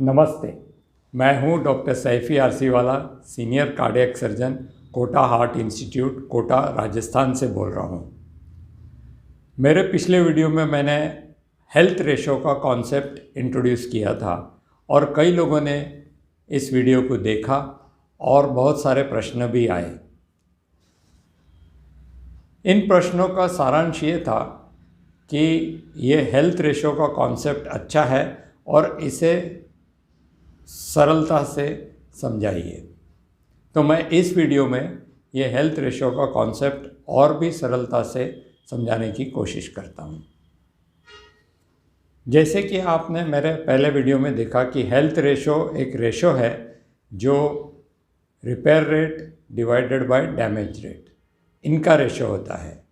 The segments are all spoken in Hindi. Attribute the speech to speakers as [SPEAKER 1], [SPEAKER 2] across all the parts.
[SPEAKER 1] नमस्ते, मैं हूं doctor Saifi Arsiwala, senior cardiac surgeon, Kota heart institute, Kota, Rajasthan से बोल रहा हूं। मेरे पिछले वीडियो में मैंने हेल्थ रेशो का कॉन्सेप्ट इंट्रोड्यूस किया था और कई लोगों ने इस वीडियो को देखा और बहुत सारे प्रश्न भी आए। इन प्रश्नों का सारांश ये था कि ये हेल्थ रेशो का कॉन्सेप्ट अच्छा है और इसे सरलता से समझाइए। तो मैं इस वीडियो में ये हेल्थ रेशो का कॉन्सेप्ट और भी सरलता से समझाने की कोशिश करता हूँ। जैसे कि आपने मेरे पहले वीडियो में देखा कि हेल्थ रेशो एक रेशो है जो repair rate divided by damage rate, इनका रेशो होता है।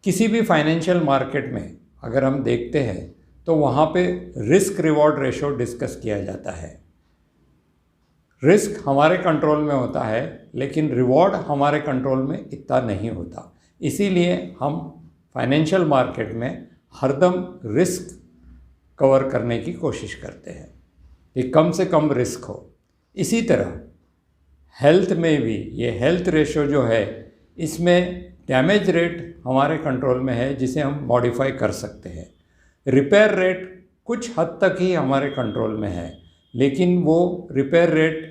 [SPEAKER 1] किसी भी फाइनेंशियल मार्केट में अगर हम देखते हैं तो वहाँ पे रिस्क रिवॉर्ड रेशो डिस्कस किया जाता है। रिस्क हमारे कंट्रोल में होता है लेकिन रिवॉर्ड हमारे कंट्रोल में इतना नहीं होता, इसीलिए हम फाइनेंशियल मार्केट में हरदम रिस्क कवर करने की कोशिश करते हैं कि कम से कम रिस्क हो। इसी तरह हेल्थ में भी ये हेल्थ रेशो जो है, इसमें डैमेज रेट हमारे कंट्रोल में है जिसे हम मॉडिफाई कर सकते हैं। रिपेयर रेट कुछ हद तक ही हमारे कंट्रोल में है, लेकिन वो रिपेयर रेट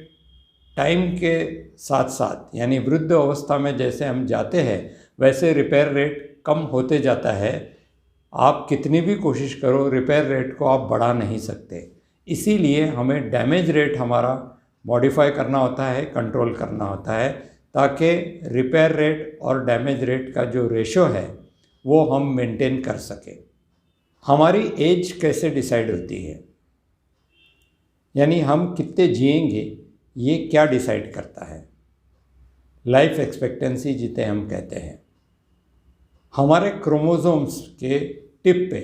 [SPEAKER 1] टाइम के साथ साथ, यानी वृद्ध अवस्था में जैसे हम जाते हैं वैसे रिपेयर रेट कम होते जाता है। आप कितनी भी कोशिश करो, रिपेयर रेट को आप बढ़ा नहीं सकते। इसीलिए हमें डैमेज रेट हमारा मॉडिफाई करना होता है, कंट्रोल करना होता है, ताकि रिपेयर रेट और डैमेज रेट का जो रेशो है वो हम मेंटेन कर सकें। हमारी एज कैसे डिसाइड होती है, यानी हम कितने जिएंगे, ये क्या डिसाइड करता है? लाइफ एक्सपेक्टेंसी जिसे हम कहते हैं। हमारे क्रोमोसोम्स के टिप पे,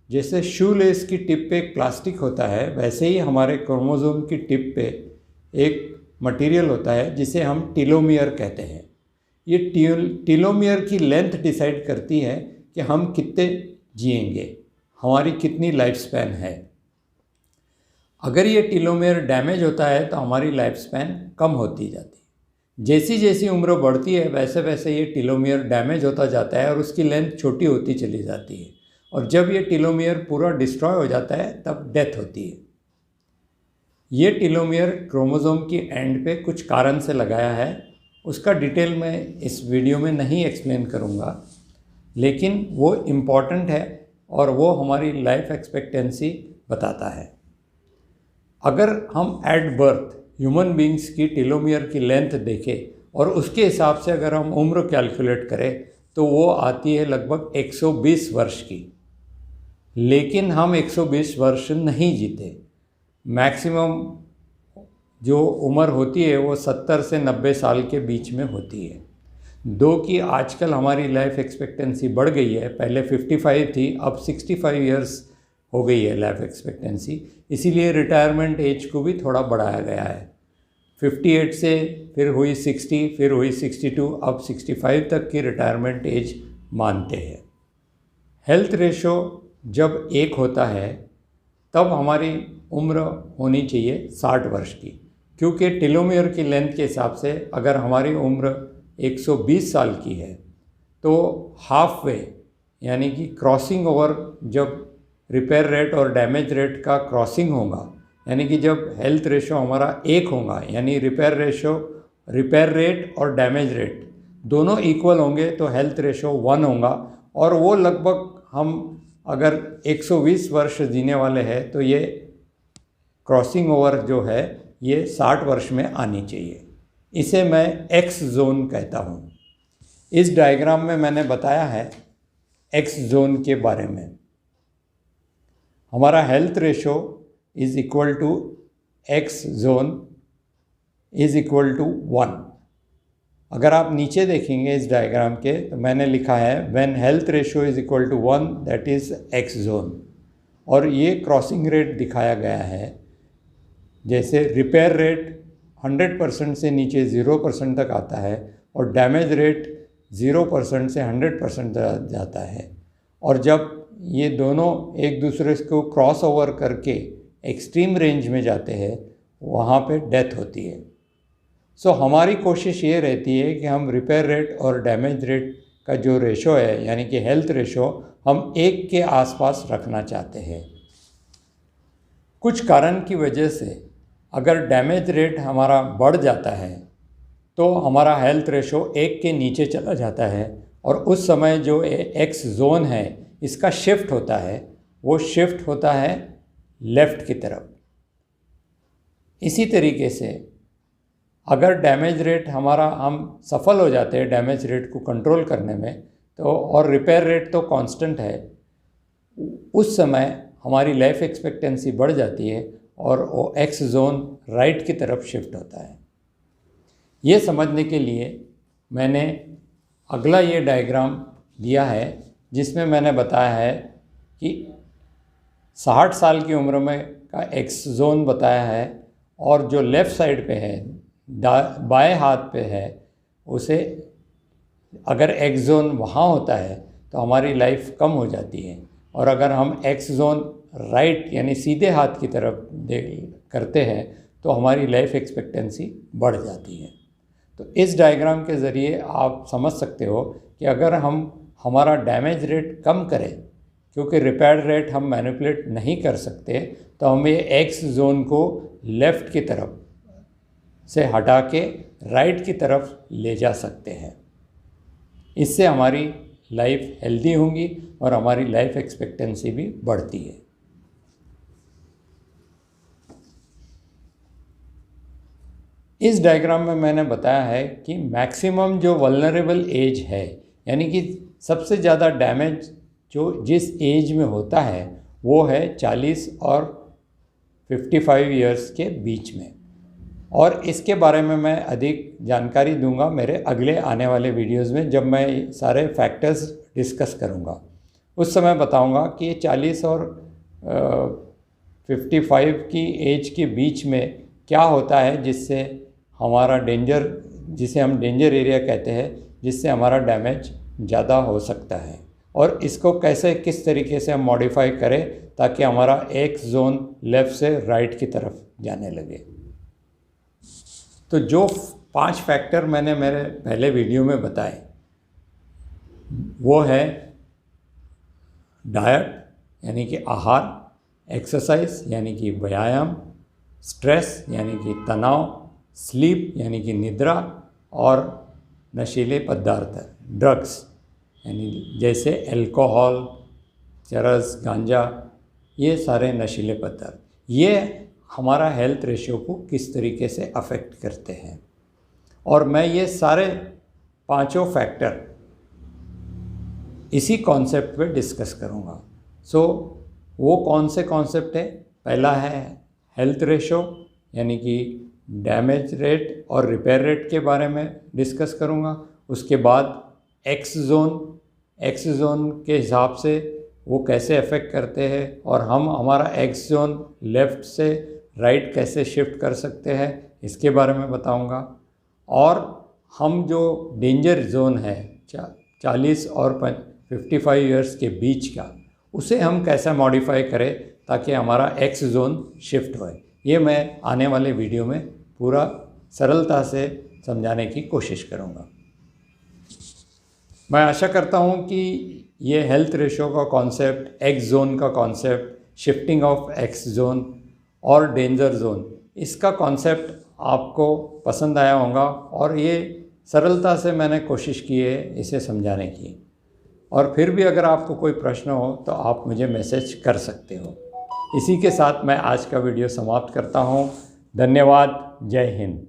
[SPEAKER 1] जैसे शू लेस की टिप पे एक प्लास्टिक होता है, वैसे ही हमारे क्रोमोसोम की टिप पे एक मटेरियल होता है जिसे हम टीलोमियर कहते हैं। ये टीलोमियर की लेंथ डिसाइड करती है कि हम कितने जिएंगे, हमारी कितनी लाइफ स्पैन है। अगर ये टीलोमियर डैमेज होता है तो हमारी लाइफ स्पैन कम होती जाती है। जैसी जैसी उम्र बढ़ती है वैसे वैसे ये टीलोमियर डैमेज होता जाता है और उसकी लेंथ छोटी होती चली जाती है, और जब ये टीलोमियर पूरा डिस्ट्रॉय हो जाता है तब डेथ होती है। ये टीलोमियर क्रोमोसोम की एंड पे कुछ कारण से लगाया है, उसका डिटेल में इस वीडियो में नहीं एक्सप्लेन करूँगा, लेकिन वो इम्पॉर्टेंट है और वो हमारी लाइफ एक्सपेक्टेंसी बताता है। अगर हम एट बर्थ ह्यूमन बींग्स की टीलोमियर की लेंथ देखें और उसके हिसाब से अगर हम उम्र कैलकुलेट करें तो वो आती है लगभग 120 वर्ष की। लेकिन हम 120 वर्ष नहीं जीते। मैक्सिमम जो उम्र होती है वो 70 से 90 साल के बीच में होती है। दो कि आजकल हमारी लाइफ एक्सपेक्टेंसी बढ़ गई है, पहले 55 थी, अब 65 ईयर्स हो गई है लाइफ एक्सपेक्टेंसी, इसीलिए रिटायरमेंट एज को भी थोड़ा बढ़ाया गया है। 58 से फिर हुई 60, फिर हुई 62, अब 65 तक की रिटायरमेंट एज मानते हैं। हेल्थ रेशो जब 1 होता है तब हमारी उम्र होनी चाहिए 60 वर्ष की, क्योंकि टीलोमियर की लेंथ के हिसाब से अगर हमारी उम्र 120 साल की है तो हाफ वे, यानी कि क्रॉसिंग ओवर, जब रिपेयर रेट और डैमेज रेट का क्रॉसिंग होगा, यानी कि जब हेल्थ रेशो हमारा 1 होगा, यानी रिपेयर रेट और डैमेज रेट दोनों इक्वल होंगे तो हेल्थ रेशो 1 होगा, और वो लगभग हम अगर 120 वर्ष जीने वाले हैं तो ये क्रॉसिंग ओवर जो है ये 60 वर्ष में आनी चाहिए। इसे मैं एक्स जोन कहता हूँ। इस डायग्राम में मैंने बताया है एक्स जोन के बारे में। हमारा health ratio is equal to X zone is equal to 1। अगर आप नीचे देखेंगे इस डायग्राम के तो मैंने लिखा है when health ratio is equal to 1 that is X zone, और ये क्रॉसिंग रेट दिखाया गया है। जैसे रिपेयर रेट 100% से नीचे 0% तक आता है और डैमेज रेट 0% से 100% जाता है, और जब ये दोनों एक दूसरे को क्रॉस ओवर करके एक्सट्रीम रेंज में जाते हैं वहाँ पे डेथ होती है। सो हमारी कोशिश ये रहती है कि हम रिपेयर रेट और डैमेज रेट का जो रेशो है यानी कि हेल्थ रेशो हम 1 के आसपास रखना चाहते हैं। कुछ कारण की वजह से अगर डैमेज रेट हमारा बढ़ जाता है तो हमारा हेल्थ रेशो 1 के नीचे चला जाता है और उस समय जो एक्स जोन है इसका शिफ्ट होता है, वो शिफ्ट होता है लेफ़्ट की तरफ। इसी तरीके से अगर डैमेज रेट हमारा हम सफल हो जाते हैं डैमेज रेट को कंट्रोल करने में तो और रिपेयर रेट तो कांस्टेंट है, उस समय हमारी लाइफ एक्सपेक्टेंसी बढ़ जाती है और वो एक्स जोन राइट की तरफ शिफ्ट होता है। ये समझने के लिए मैंने अगला ये डायग्राम दिया है जिसमें मैंने बताया है कि 60 साल की उम्र में का एक्स जोन बताया है और जो लेफ़्ट साइड पे है बाएं हाथ पे है उसे अगर एक्स जोन वहाँ होता है तो हमारी लाइफ कम हो जाती है और अगर हम एक्स जोन राइट यानी सीधे हाथ की तरफ करते हैं तो हमारी लाइफ एक्सपेक्टेंसी बढ़ जाती है। तो इस डायग्राम के ज़रिए आप समझ सकते हो कि अगर हम हमारा डैमेज रेट कम करें क्योंकि रिपेयर रेट हम मैनिपुलेट नहीं कर सकते तो हम ये एक्स जोन को लेफ़्ट की तरफ से हटा के राइट की तरफ ले जा सकते हैं। इससे हमारी लाइफ हेल्दी होगी और हमारी लाइफ एक्सपेक्टेंसी भी बढ़ती है। इस डायग्राम में मैंने बताया है कि मैक्सिमम जो वल्नरेबल एज है यानी कि सबसे ज़्यादा डैमेज जो जिस एज में होता है वो है 40 और 55 इयर्स के बीच में, और इसके बारे में मैं अधिक जानकारी दूंगा मेरे अगले आने वाले वीडियोस में जब मैं सारे फैक्टर्स डिस्कस करूंगा। उस समय बताऊंगा कि 40 और 55 की एज के बीच में क्या होता है जिससे हमारा जिसे हम डेंजर एरिया कहते हैं, जिससे हमारा डैमेज ज़्यादा हो सकता है और इसको किस तरीके से हम मॉडिफाई करें ताकि हमारा एक्स जोन लेफ़्ट से राइट की तरफ जाने लगे। तो जो 5 फैक्टर मैंने मेरे पहले वीडियो में बताए वो है डाइट यानी कि आहार, एक्सरसाइज यानी कि व्यायाम, स्ट्रेस यानी कि तनाव, स्लीप यानी कि निद्रा और नशीले पदार्थ ड्रग्स यानी जैसे अल्कोहल, चरस, गांजा, ये सारे नशीले पदार्थ, ये हमारा हेल्थ रेशियो को किस तरीके से अफेक्ट करते हैं। और मैं ये सारे 5 फैक्टर इसी कॉन्सेप्ट पे डिस्कस करूँगा। सो वो कौन से कॉन्सेप्ट है? पहला है हेल्थ रेशियो यानी कि डैमेज रेट और रिपेयर रेट के बारे में डिस्कस करूँगा। उसके बाद एक्स जोन के हिसाब से वो कैसे अफेक्ट करते हैं और हम हमारा एक्स जोन लेफ़्ट से राइट कैसे शिफ्ट कर सकते हैं इसके बारे में बताऊंगा। और हम जो डेंजर जोन है 40 और 55 इयर्स के बीच का, उसे हम कैसे मॉडिफाई करें ताकि हमारा एक्स जोन शिफ्ट होए, ये मैं आने वाले वीडियो में पूरा सरलता से समझाने की कोशिश करूंगा। मैं आशा करता हूं कि ये हेल्थ रेशियो का कॉन्सेप्ट, एक्स जोन का concept, shifting of x zone और डेंजर जोन, इसका कॉन्सेप्ट आपको पसंद आया होगा और ये सरलता से मैंने कोशिश की है इसे समझाने की। और फिर भी अगर आपको कोई प्रश्न हो तो आप मुझे मैसेज कर सकते हो। इसी के साथ मैं आज का वीडियो समाप्त करता हूँ। धन्यवाद। जय हिंद।